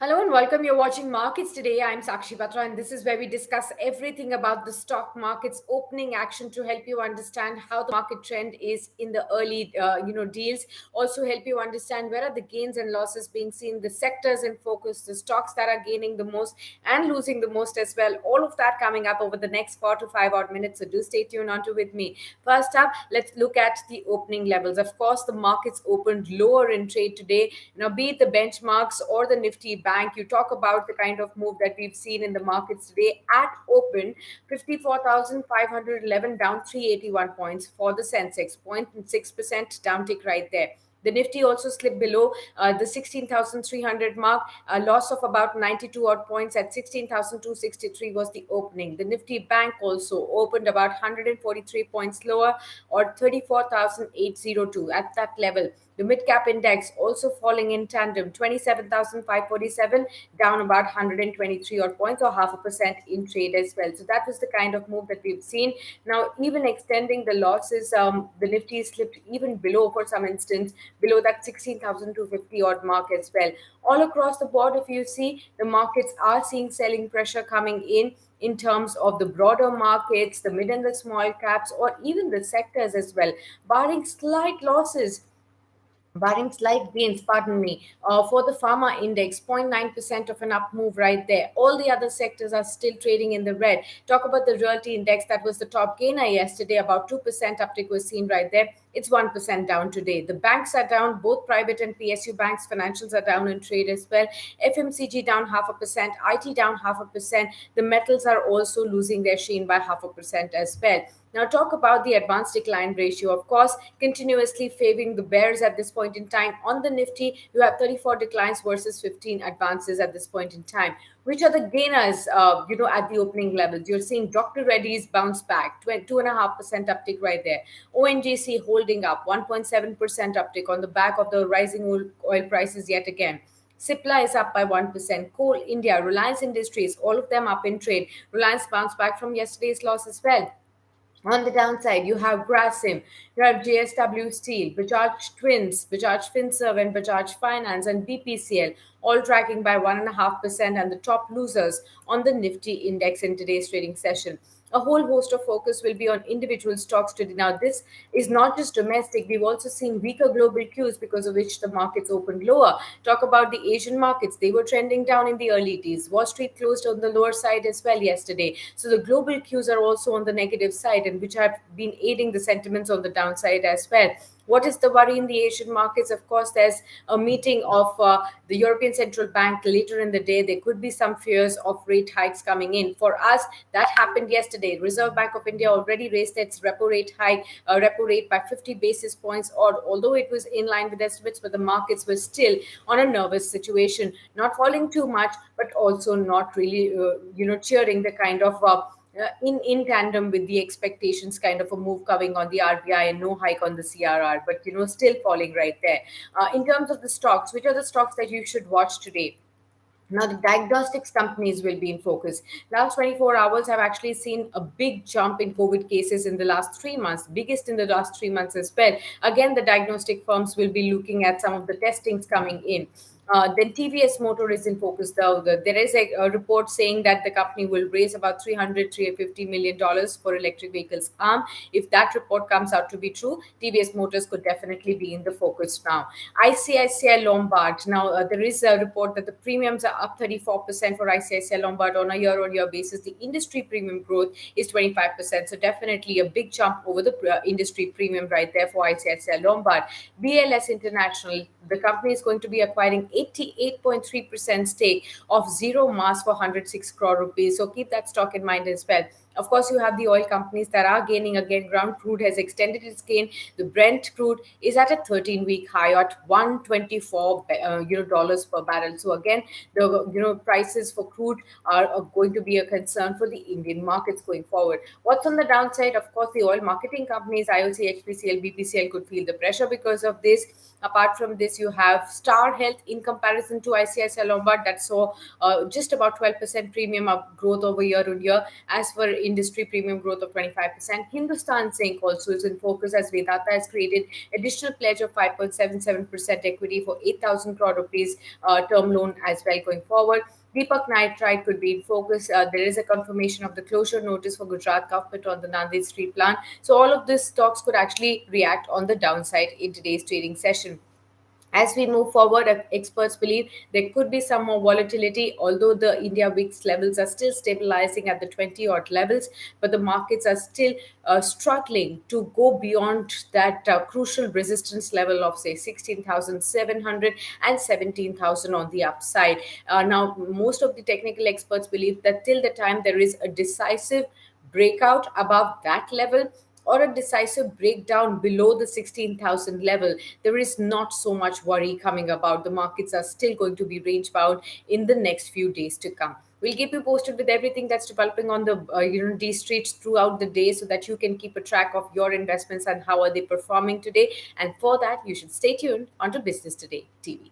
Hello and welcome. You're watching Markets Today. I'm Sakshi Batra, and this is where we discuss everything about the stock market's opening action to help you understand how the market trend is in the early, deals. Also help you understand where are the gains and losses being seen, the sectors in focus, the stocks that are gaining the most and losing the most as well. All of that coming up over the next 4 to 5 odd minutes. So do stay tuned on to with me. First up, let's look at the opening levels. Of course, the markets opened lower in trade today. Now, be it the benchmarks or the Nifty Bank, you talk about the kind of move that we've seen in the markets today. At open, 54,511 down 381 points for the Sensex, 0.6% down tick right there. The Nifty also slipped below the 16,300 mark, a loss of about 92 odd points at 16,263 was the opening. The Nifty Bank also opened about 143 points lower or 34,802 at that level. The mid cap index also falling in tandem, 27,547, down about 123 odd points or 0.5% in trade as well. So that was the kind of move that we've seen. Now, even extending the losses, the Nifty slipped even below for some instance, below that 16,250 odd mark as well. All across the board, if you see, the markets are seeing selling pressure coming in terms of the broader markets, the mid and the small caps, or even the sectors as well, barring slight losses barring slight gains, pardon me, for the pharma index, 0.9% of an up move right there. All the other sectors are still trading in the red. Talk about the realty index, that was the top gainer yesterday, about 2% uptick was seen right there. It's 1% down today. The banks are down, both private and PSU banks, financials are down in trade as well. FMCG down 0.5%, IT down 0.5%. The metals are also losing their sheen by 0.5% as well. Now, talk about the advanced decline ratio. Of course, continuously favoring the bears at this point in time. On the Nifty, you have 34 declines versus 15 advances at this point in time. Which are the gainers, at the opening levels? You're seeing Dr. Reddy's bounce back, 2.5% uptick right there. ONGC holding up, 1.7% uptick on the back of the rising oil prices yet again. Cipla is up by 1%. Coal India, Reliance Industries, all of them up in trade. Reliance bounced back from yesterday's loss as well. On the downside, you have Grasim, you have JSW Steel, Bajaj Twins, Bajaj Finserv, and Bajaj Finance, and BPCL, all tracking by 1.5%, and the top losers on the Nifty index in today's trading session. A whole host of focus will be on individual stocks today. Now, this is not just domestic. We've also seen weaker global cues because of which the markets opened lower. Talk about the Asian markets. They were trending down in the early days. Wall Street closed on the lower side as well yesterday. So the global cues are also on the negative side, and which have been aiding the sentiments on the downside as well. What is the worry in the Asian markets? Of course, there's a meeting of the European Central Bank later in the day. There could be some fears of rate hikes coming in. For us, that happened yesterday. Reserve Bank of India already raised its repo rate by 50 basis points, or although it was in line with estimates, but the markets were still on a nervous situation, not falling too much, but also not really, cheering the kind of in tandem with the expectations kind of a move coming on the RBI and no hike on the CRR, but still falling right there. In terms of the stocks, which are the stocks that you should watch today? Now, the diagnostics companies will be in focus. Last 24 hours have actually seen a big jump in COVID cases in the last 3 months, biggest in the last 3 months as well. Again, the diagnostic firms will be looking at some of the testings coming in. Then TVS Motor is in focus. There is a report saying that the company will raise about $350 million for electric vehicles arm. If that report comes out to be true, TVS Motors could definitely be in the focus now. ICICI Lombard. Now, there is a report that the premiums are up 34% for ICICI Lombard on a year-on-year basis. The industry premium growth is 25%. So definitely a big jump over the industry premium right there for ICICI Lombard. BLS International, the company is going to be acquiring 88.3% stake of Zero Mass for 106 crore rupees. So keep that stock in mind as well. Of course, you have the oil companies that are gaining again ground. Crude has extended its gain. The Brent crude is at a 13-week high at 124 dollars per barrel. So again, the prices for crude are going to be a concern for the Indian markets going forward. What's on the downside? Of course, the oil marketing companies, IOC, HPCL, BPCL could feel the pressure because of this. Apart from this, you have Star Health in comparison to ICICI Lombard that saw just about 12% premium up growth over year on year. As for industry premium growth of 25%. Hindustan Zinc also is in focus as Vedanta has created additional pledge of 5.77% equity for 8,000 crore rupees term loan as well going forward. Deepak Nitrite could be in focus. There is a confirmation of the closure notice for Gujarat government on the Nanded Street plant. So all of these stocks could actually react on the downside in today's trading session. As we move forward, experts believe there could be some more volatility, although the India VIX levels are still stabilizing at the 20 odd levels, but the markets are still struggling to go beyond that crucial resistance level of, say, 16,700 and 17,000 on the upside. Now, most of the technical experts believe that till the time there is a decisive breakout above that level, or a decisive breakdown below the 16,000 level, there is not so much worry coming about. The markets are still going to be range bound in the next few days to come. We'll keep you posted with everything that's developing on the D streets throughout the day, so that you can keep a track of your investments and how are they performing today. And for that, you should stay tuned onto Business Today TV.